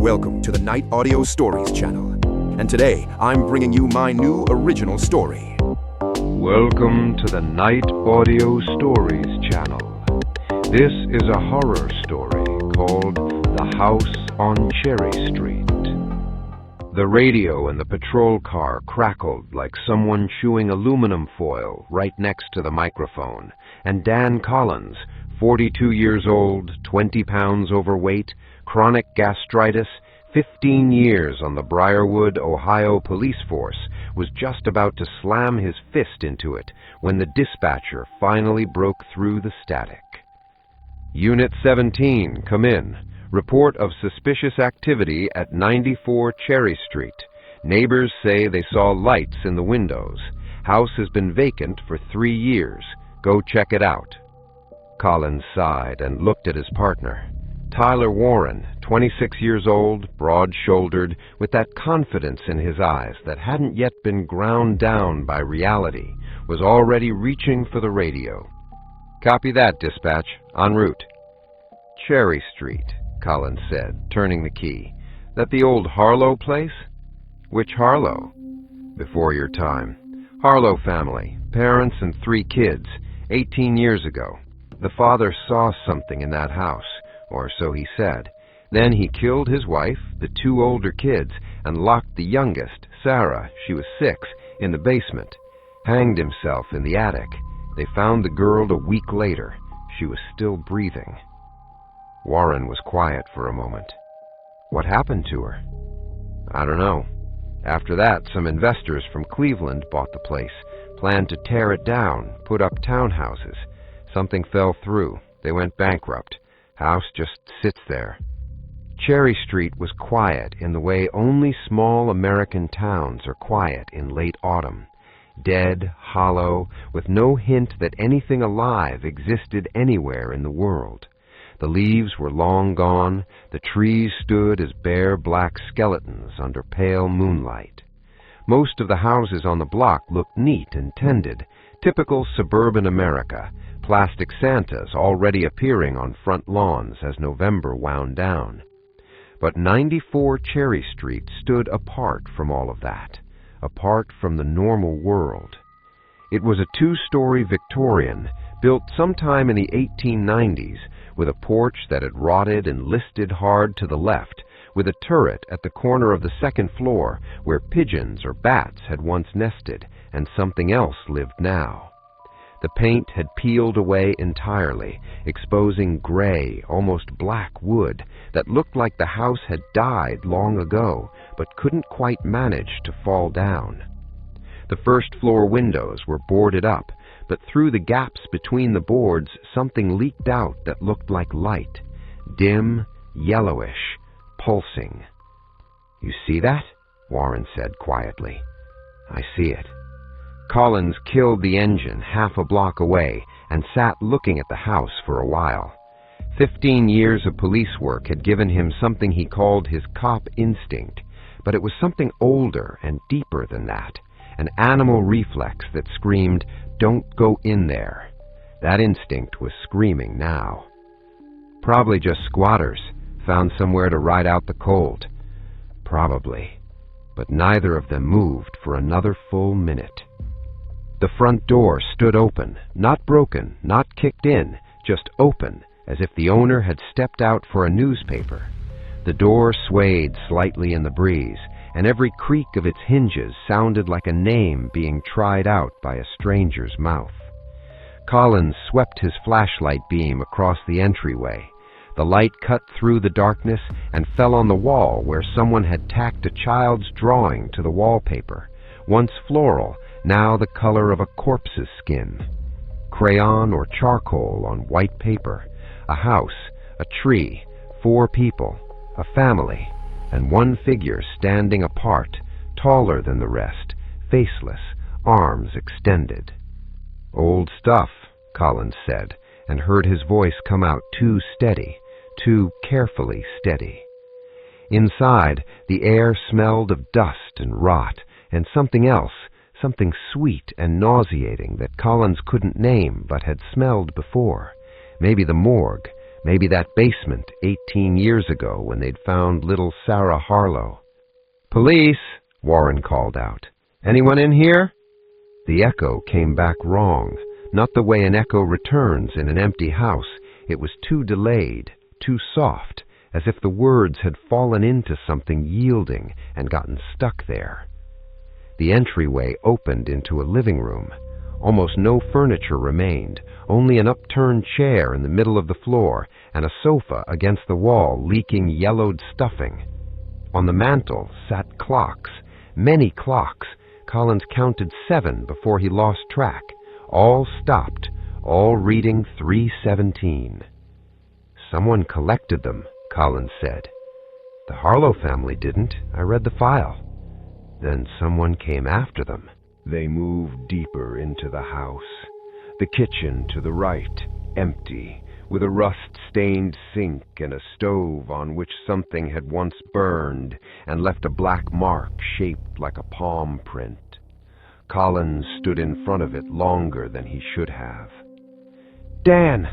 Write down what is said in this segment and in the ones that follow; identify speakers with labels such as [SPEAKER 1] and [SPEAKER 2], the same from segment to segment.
[SPEAKER 1] welcome to the Night Audio Stories channel. And today, I'm bringing you my new original story.
[SPEAKER 2] Welcome to the Night Audio Stories channel. This is a horror story called The House on Cherry Street. The radio in the patrol car crackled like someone chewing aluminum foil right next to the microphone, and Dan Collins, 42 years old, 20 pounds overweight, chronic gastritis, 15 years on the Briarwood, Ohio police force, was just about to slam his fist into it when the dispatcher finally broke through the static. Unit 17, come in. Report of suspicious activity at 94 Cherry Street. Neighbors say they saw lights in the windows. House has been vacant for 3 years. Go check it out. Collins sighed and looked at his partner. Tyler Warren, 26 years old, broad-shouldered, with that confidence in his eyes that hadn't yet been ground down by reality, was already reaching for the radio. Copy that, dispatch. En route. Cherry Street, Collins said, turning the key. That the old Harlow place? Which Harlow? Before your time. Harlow family, parents and 3 kids, 18 years ago. The father saw something in that house, or so he said. Then he killed his wife, the 2 older kids, and locked the youngest, Sarah, she was 6, in the basement. Hanged himself in the attic. They found the girl a week later. She was still breathing. Warren was quiet for a moment. What happened to her? I don't know. After that, some investors from Cleveland bought the place, planned to tear it down, put up townhouses. Something fell through. They went bankrupt. House just sits there. Cherry Street was quiet in the way only small American towns are quiet in late autumn. Dead, hollow, with no hint that anything alive existed anywhere in the world. The leaves were long gone. The trees stood as bare black skeletons under pale moonlight. Most of the houses on the block looked neat and tended, typical suburban America, plastic Santas already appearing on front lawns as November wound down. But 94 Cherry Street stood apart from all of that, apart from the normal world. It was a 2-story Victorian, built sometime in the 1890s, with a porch that had rotted and listed hard to the left, with a turret at the corner of the 2nd floor where pigeons or bats had once nested, and something else lived now. The paint had peeled away entirely, exposing gray, almost black wood that looked like the house had died long ago, but couldn't quite manage to fall down. The 1st floor windows were boarded up, but through the gaps between the boards something leaked out that looked like light, dim, yellowish, pulsing. You see that? Warren said quietly. I see it. Collins killed the engine half a block away and sat looking at the house for a while. 15 years of police work had given him something he called his cop instinct, but it was something older and deeper than that, an animal reflex that screamed, "Don't go in there." That instinct was screaming now. Probably just squatters, found somewhere to ride out the cold. Probably. But neither of them moved for another full minute. The front door stood open, not broken, not kicked in, just open, as if the owner had stepped out for a newspaper. The door swayed slightly in the breeze, and every creak of its hinges sounded like a name being tried out by a stranger's mouth. Collins swept his flashlight beam across the entryway. The light cut through the darkness and fell on the wall where someone had tacked a child's drawing to the wallpaper, once floral, now the color of a corpse's skin. Crayon or charcoal on white paper, a house, a tree, 4 people, a family, and one figure standing apart, taller than the rest, faceless, arms extended. Old stuff, Collins said, and heard his voice come out too steady, too carefully steady. Inside, the air smelled of dust and rot, and something else, something sweet and nauseating that Collins couldn't name but had smelled before. Maybe the morgue, Maybe that basement 18 years ago when they'd found little Sarah Harlow. "Police!" Warren called out. "Anyone in here?" The echo came back wrong, not the way an echo returns in an empty house. It was too delayed, too soft, as if the words had fallen into something yielding and gotten stuck there. The entryway opened into a living room. Almost no furniture remained, only an upturned chair in the middle of the floor and a sofa against the wall leaking yellowed stuffing. On the mantel sat clocks, many clocks. Collins counted 7 before he lost track. All stopped, all reading 3:17. "Someone collected them," Collins said. "The Harlow family didn't. I read the file." Then someone came after them. They moved deeper into the house. The kitchen to the right, empty, with a rust-stained sink and a stove on which something had once burned and left a black mark shaped like a palm print. Collins stood in front of it longer than he should have. "Dan!"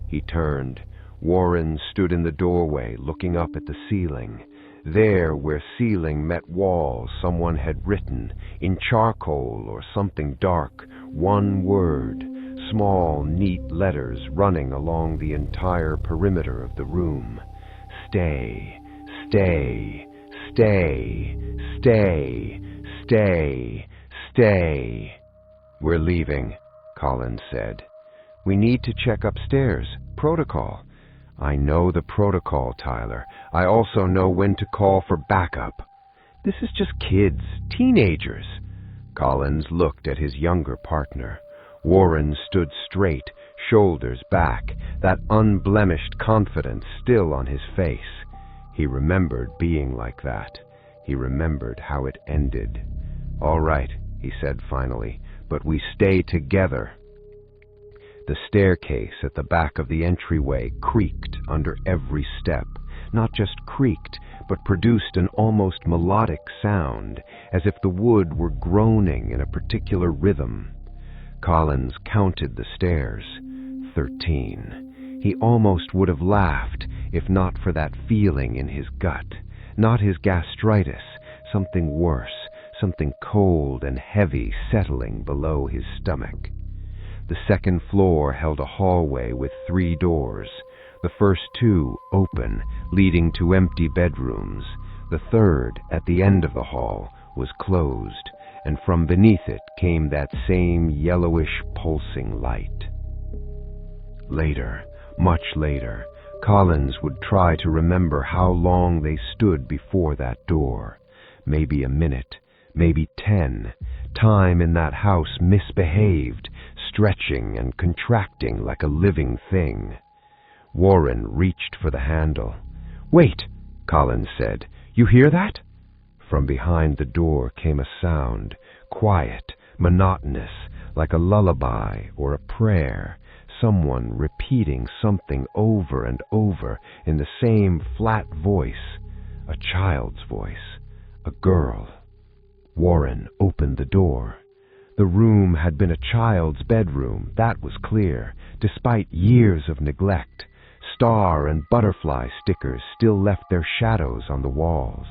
[SPEAKER 2] He turned. Warren stood in the doorway, looking up at the ceiling. There, where ceiling met wall, someone had written, in charcoal or something dark, one word, small, neat letters running along the entire perimeter of the room. "Stay, stay, stay, stay, stay, stay." "We're leaving," Collins said. "We need to check upstairs. Protocol." "I know the protocol, Tyler. I also know when to call for backup." "This is just kids, teenagers." Collins looked at his younger partner. Warren stood straight, shoulders back, that unblemished confidence still on his face. He remembered being like that. He remembered how it ended. "All right," he said finally, "but we stay together." The staircase at the back of the entryway creaked under every step. Not just creaked, but produced an almost melodic sound, as if the wood were groaning in a particular rhythm. Collins counted the stairs. 13. He almost would have laughed, if not for that feeling in his gut. Not his gastritis, something worse, something cold and heavy settling below his stomach. The second floor held a hallway with 3 doors. The first 2 open, leading to empty bedrooms. The third, at the end of the hall, was closed, and from beneath it came that same yellowish pulsing light. Later, much later, Collins would try to remember how long they stood before that door. Maybe a minute, maybe 10. Time in that house misbehaved, stretching and contracting like a living thing. Warren reached for the handle. "Wait," Collins said. "You hear that?" From behind the door came a sound, quiet, monotonous, like a lullaby or a prayer, someone repeating something over and over in the same flat voice, a child's voice, a girl. Warren opened the door. The room had been a child's bedroom, that was clear, despite years of neglect. Star and butterfly stickers still left their shadows on the walls.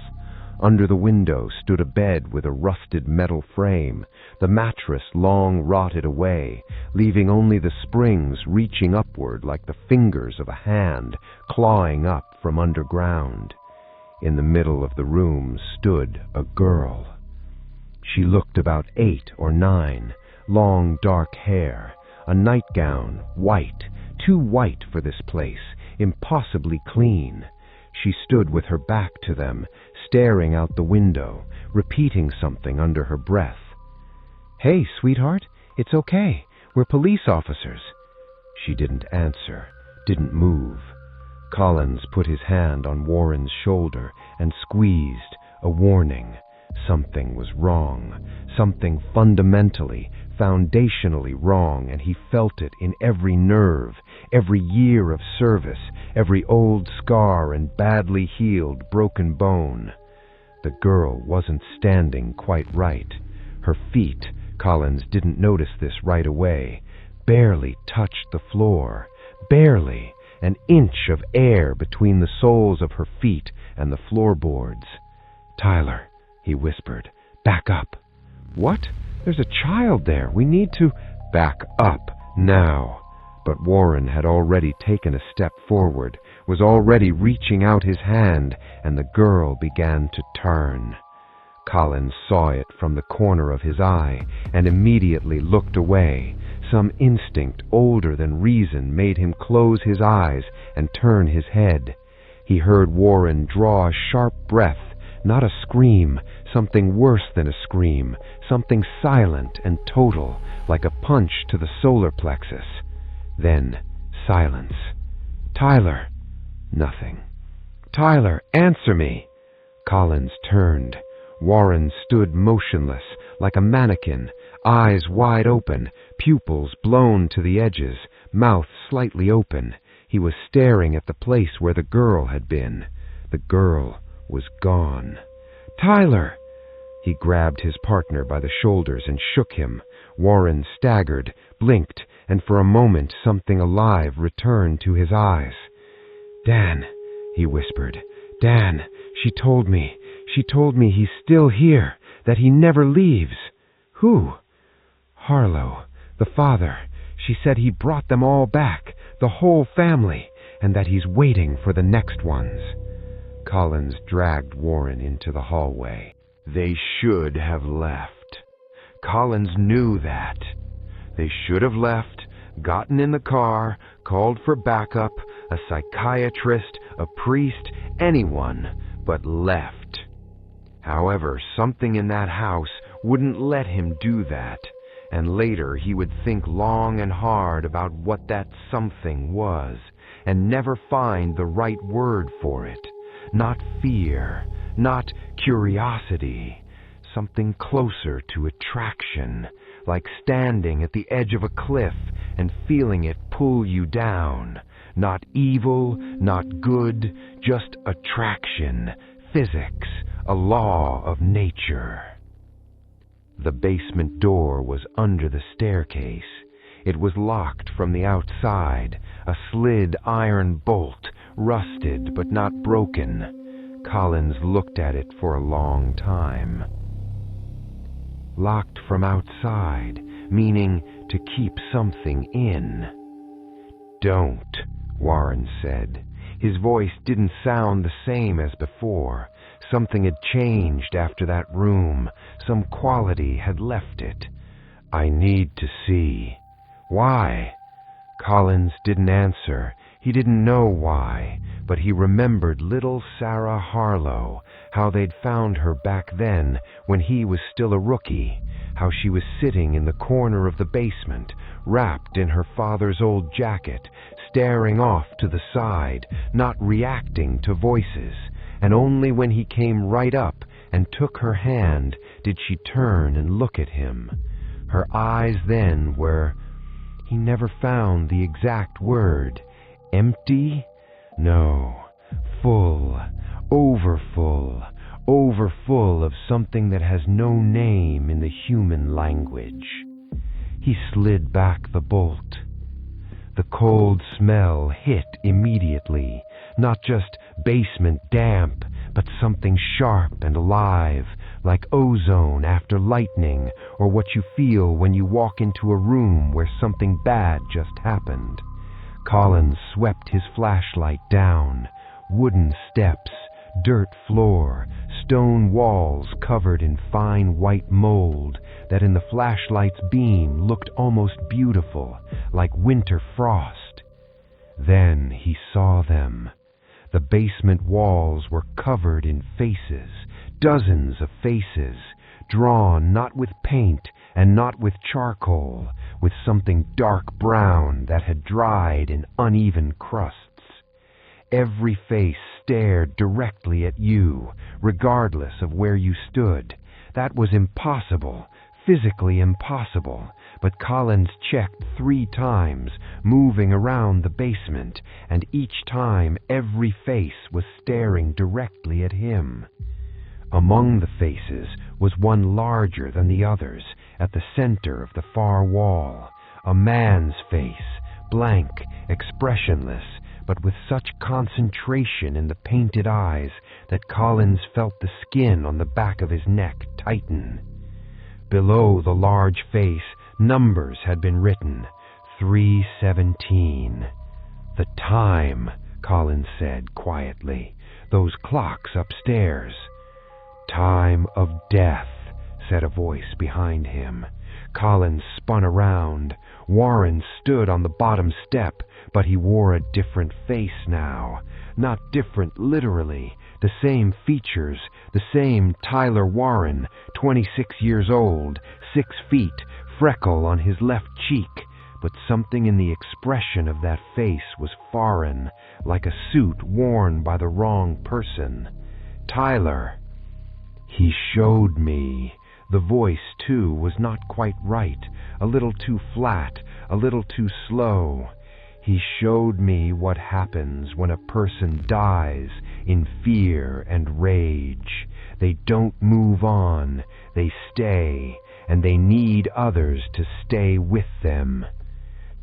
[SPEAKER 2] Under the window stood a bed with a rusted metal frame, the mattress long rotted away, leaving only the springs reaching upward like the fingers of a hand clawing up from underground. In the middle of the room stood a girl. She looked about 8 or 9, long dark hair, a nightgown, white, too white for this place, impossibly clean. She stood with her back to them, staring out the window, repeating something under her breath. "Hey, sweetheart, it's okay. We're police officers." She didn't answer, didn't move. Collins put his hand on Warren's shoulder and squeezed, a warning. Something was wrong, something fundamentally, foundationally wrong, and he felt it in every nerve, every year of service, every old scar and badly healed broken bone. The girl wasn't standing quite right. Her feet, Collins didn't notice this right away, barely touched the floor, barely, an inch of air between the soles of her feet and the floorboards. "Tyler," he whispered, "back up." "What? There's a child there. We need to—" "Back up, now." But Warren had already taken a step forward, was already reaching out his hand, and the girl began to turn. Collins saw it from the corner of his eye and immediately looked away. Some instinct older than reason made him close his eyes and turn his head. He heard Warren draw a sharp breath, not a scream, something worse than a scream, something silent and total, like a punch to the solar plexus. Then silence. "Tyler!" Nothing. "Tyler, answer me!" Collins turned. Warren stood motionless, like a mannequin, eyes wide open, pupils blown to the edges, mouth slightly open. He was staring at the place where the girl had been. The girl was gone. "Tyler!" He grabbed his partner by the shoulders and shook him. Warren staggered, blinked, and for a moment something alive returned to his eyes. "Dan," he whispered. "Dan, she told me he's still here, that he never leaves." "Who?" "Harlow, the father. She said he brought them all back, the whole family, and that he's waiting for the next ones." Collins dragged Warren into the hallway. They should have left. Collins knew that. They should have left, gotten in the car, called for backup, a psychiatrist, a priest, anyone, but left. However, something in that house wouldn't let him do that, and later he would think long and hard about what that something was, and never find the right word for it. Not fear, not curiosity, something closer to attraction, like standing at the edge of a cliff and feeling it pull you down. Not evil, not good, just attraction, physics, a law of nature. The basement door was under the staircase. It was locked from the outside, a slid iron bolt, rusted but not broken. Collins looked at it for a long time. Locked from outside, meaning to keep something in. "Don't," Warren said. His voice didn't sound the same as before. Something had changed after that room. Some quality had left it. "I need to see." "Why?" Collins didn't answer. He didn't know why, but he remembered little Sarah Harlow, how they'd found her back then when he was still a rookie, how she was sitting in the corner of the basement, wrapped in her father's old jacket, staring off to the side, not reacting to voices, and only when he came right up and took her hand did she turn and look at him. Her eyes then were... He never found the exact word. Empty? No. Full. Overfull. Overfull of something that has no name in the human language. He slid back the bolt. The cold smell hit immediately. Not just basement damp, but something sharp and alive, like ozone after lightning, or what you feel when you walk into a room where something bad just happened. Collins swept his flashlight down. Wooden steps, dirt floor, stone walls covered in fine white mold that in the flashlight's beam looked almost beautiful, like winter frost. Then he saw them. The basement walls were covered in faces, dozens of faces, drawn not with paint and not with charcoal, with something dark brown that had dried in uneven crusts. Every face stared directly at you, regardless of where you stood. That was impossible, physically impossible, but Collins checked 3 times, moving around the basement, and each time every face was staring directly at him. Among the faces was one larger than the others, at the center of the far wall, a man's face, blank, expressionless, but with such concentration in the painted eyes that Collins felt the skin on the back of his neck tighten. Below the large face, numbers had been written, 3:17. "The time," Collins said quietly. "Those clocks upstairs." "Time of death," said a voice behind him. Collins spun around. Warren stood on the bottom step, but he wore a different face now. Not different literally. The same features, the same Tyler Warren, 26 years old, 6 feet, freckle on his left cheek. But something in the expression of that face was foreign, like a suit worn by the wrong person. "Tyler." "He showed me." The voice, too, was not quite right, a little too flat, a little too slow. "He showed me what happens when a person dies in fear and rage. They don't move on, they stay, and they need others to stay with them."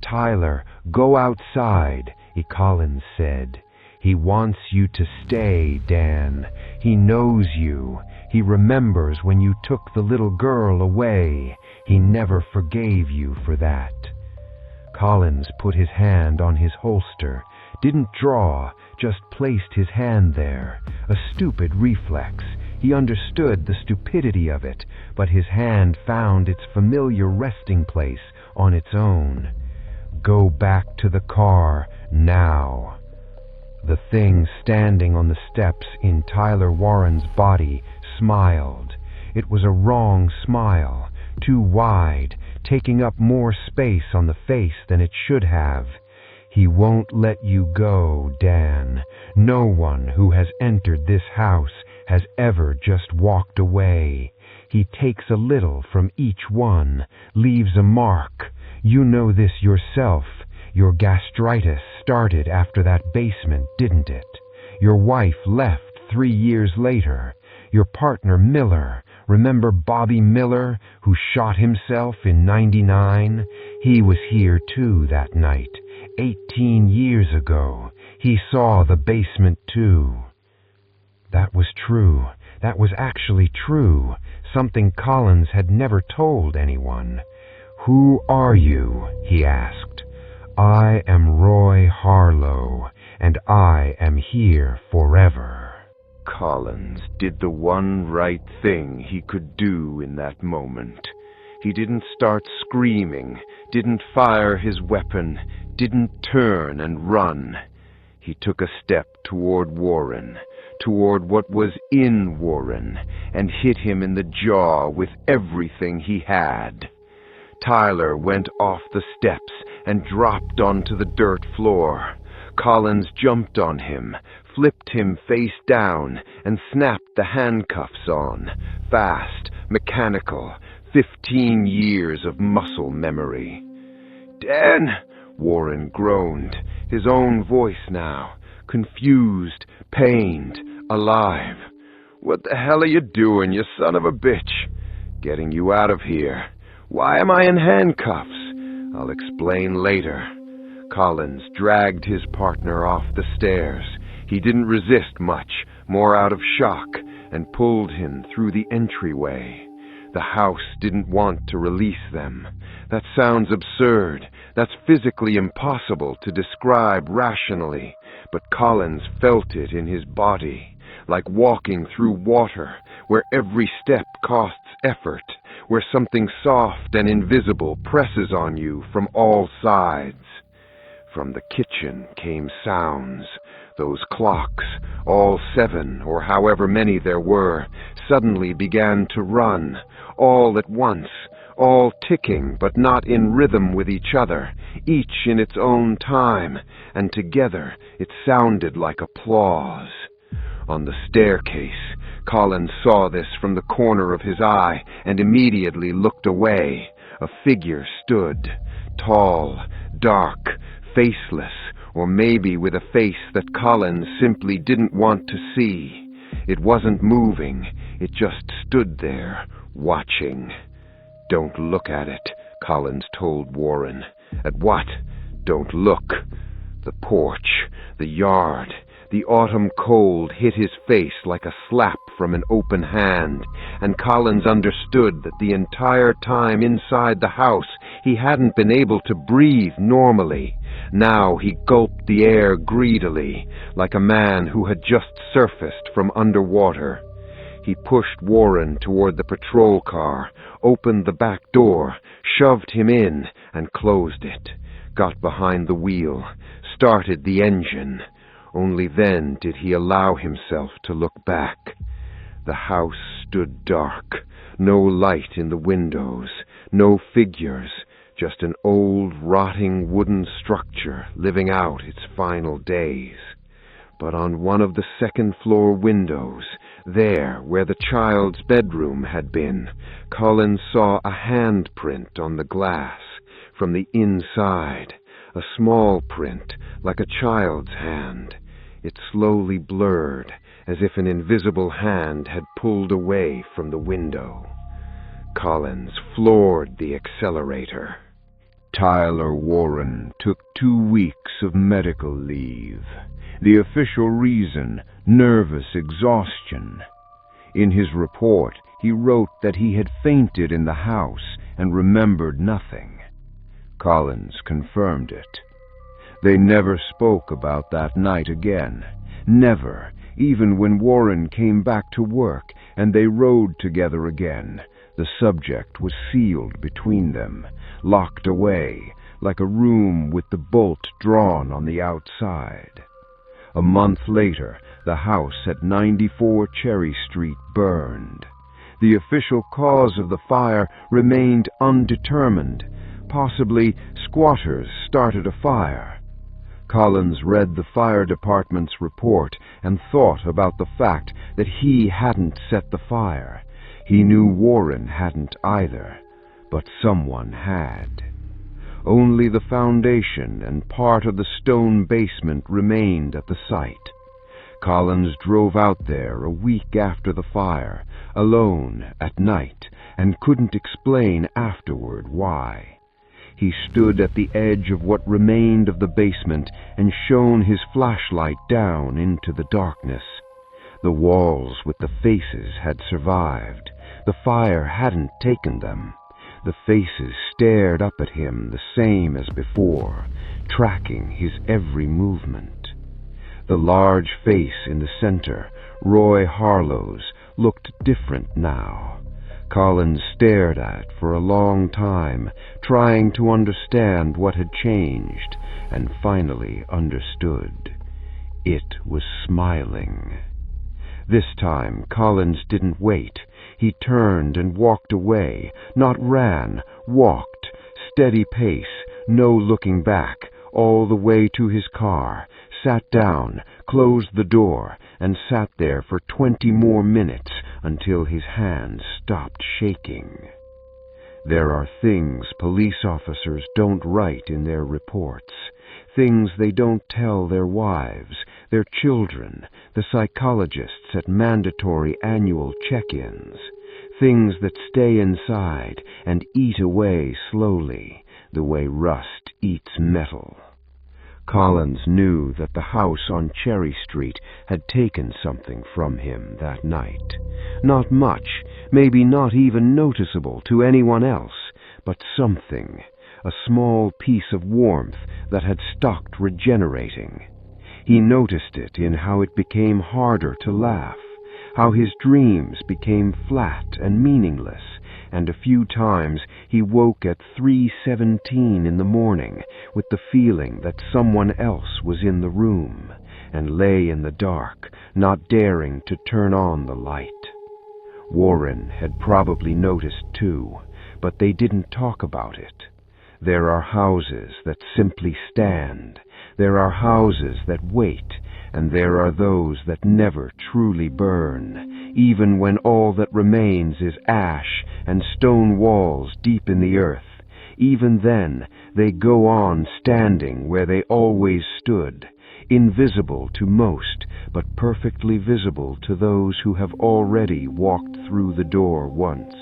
[SPEAKER 2] "Tyler, go outside," Collins said. "He wants you to stay, Dan. He knows you. He remembers when you took the little girl away. He never forgave you for that." Collins put his hand on his holster, didn't draw, just placed his hand there. A stupid reflex. He understood the stupidity of it, but his hand found its familiar resting place on its own. "Go back to the car, now." The thing standing on the steps in Tyler Warren's body smiled. It was a wrong smile, too wide, taking up more space on the face than it should have. "He won't let you go, Dan. No one who has entered this house has ever just walked away. He takes a little from each one, leaves a mark. You know this yourself. Your gastritis started after that basement, didn't it? Your wife left 3 years later. Your partner Miller, remember Bobby Miller, who shot himself in '99? He was here too that night, 18 years ago. He saw the basement too." That was true. That was actually true. Something Collins had never told anyone. "Who are you?" he asked. "I am Roy Harlow, and I am here forever." Collins did the one right thing he could do in that moment. He didn't start screaming, didn't fire his weapon, didn't turn and run. He took a step toward Warren, toward what was in Warren, and hit him in the jaw with everything he had. Tyler went off the steps and dropped onto the dirt floor. Collins jumped on him, flipped him face down, and snapped the handcuffs on. Fast, mechanical, 15 years of muscle memory. "Dan!" Warren groaned, his own voice now, confused, pained, alive. "What the hell are you doing, you son of a bitch?" "Getting you out of here." "Why am I in handcuffs?" "I'll explain later." Collins dragged his partner off the stairs. He didn't resist much, more out of shock, and pulled him through the entryway. The house didn't want to release them. That sounds absurd. That's physically impossible to describe rationally, but Collins felt it in his body, like walking through water, where every step costs effort, where something soft and invisible presses on you from all sides. From the kitchen came sounds. Those clocks, all 7 or however many there were, suddenly began to run, all at once, all ticking but not in rhythm with each other, each in its own time, and together it sounded like applause. On the staircase, Collins saw this from the corner of his eye and immediately looked away. A figure stood, tall, dark, faceless, or maybe with a face that Collins simply didn't want to see. It wasn't moving, it just stood there, watching. "Don't look at it," Collins told Warren. "At what?" "Don't look." The porch, the yard, the autumn cold hit his face like a slap from an open hand, and Collins understood that the entire time inside the house he hadn't been able to breathe normally. Now he gulped the air greedily, like a man who had just surfaced from underwater. He pushed Warren toward the patrol car, opened the back door, shoved him in, and closed it. Got behind the wheel, started the engine. Only then did he allow himself to look back. The house stood dark, no light in the windows, no figures, just an old, rotting wooden structure living out its final days. But on one of the second-floor windows, there, where the child's bedroom had been, Collins saw a handprint on the glass from the inside, a small print like a child's hand. It slowly blurred, as if an invisible hand had pulled away from the window. Collins floored the accelerator.
[SPEAKER 3] Tyler Warren took 2 weeks of medical leave. The official reason, nervous exhaustion. In his report, he wrote that he had fainted in the house and remembered nothing. Collins confirmed it. They never spoke about that night again. Never, even when Warren came back to work and they rode together again. The subject was sealed between them, locked away, like a room with the bolt drawn on the outside. A month later, the house at 94 Cherry Street burned. The official cause of the fire remained undetermined. Possibly squatters started a fire. Collins read the fire department's report and thought about the fact that he hadn't set the fire. He knew Warren hadn't either, but someone had. Only the foundation and part of the stone basement remained at the site. Collins drove out there a week after the fire, alone at night, and couldn't explain afterward why. He stood at the edge of what remained of the basement and shone his flashlight down into the darkness. The walls with the faces had survived. The fire hadn't taken them. The faces stared up at him the same as before, tracking his every movement. The large face in the center, Roy Harlow's, looked different now. Collins stared at for a long time, trying to understand what had changed, and finally understood. It was smiling. This time Collins didn't wait. He turned and walked away, not ran, walked, steady pace, no looking back, all the way to his car, sat down, closed the door, and sat there for 20 more minutes until his hands stopped shaking. There are things police officers don't write in their reports, things they don't tell their wives, their children, the psychologists at mandatory annual check-ins, things that stay inside and eat away slowly, the way rust eats metal. Collins knew that the house on Cherry Street had taken something from him that night. Not much, maybe not even noticeable to anyone else, but something, a small piece of warmth that had stopped regenerating. He noticed it in how it became harder to laugh, how his dreams became flat and meaningless, and a few times he woke at 3:17 in the morning with the feeling that someone else was in the room, and lay in the dark, not daring to turn on the light. Warren had probably noticed too, but they didn't talk about it. There are houses that simply stand. There are houses that wait, and there are those that never truly burn, even when all that remains is ash and stone walls deep in the earth. Even then, they go on standing where they always stood, invisible to most, but perfectly visible to those who have already walked through the door once.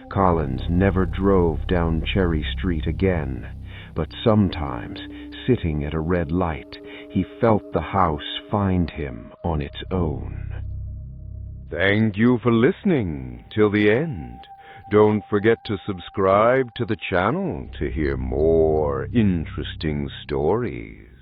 [SPEAKER 3] Collins never drove down Cherry Street again, but sometimes, sitting at a red light, he felt the house find him on its own. Thank you for listening till the end. Don't forget to subscribe to the channel to hear more interesting stories.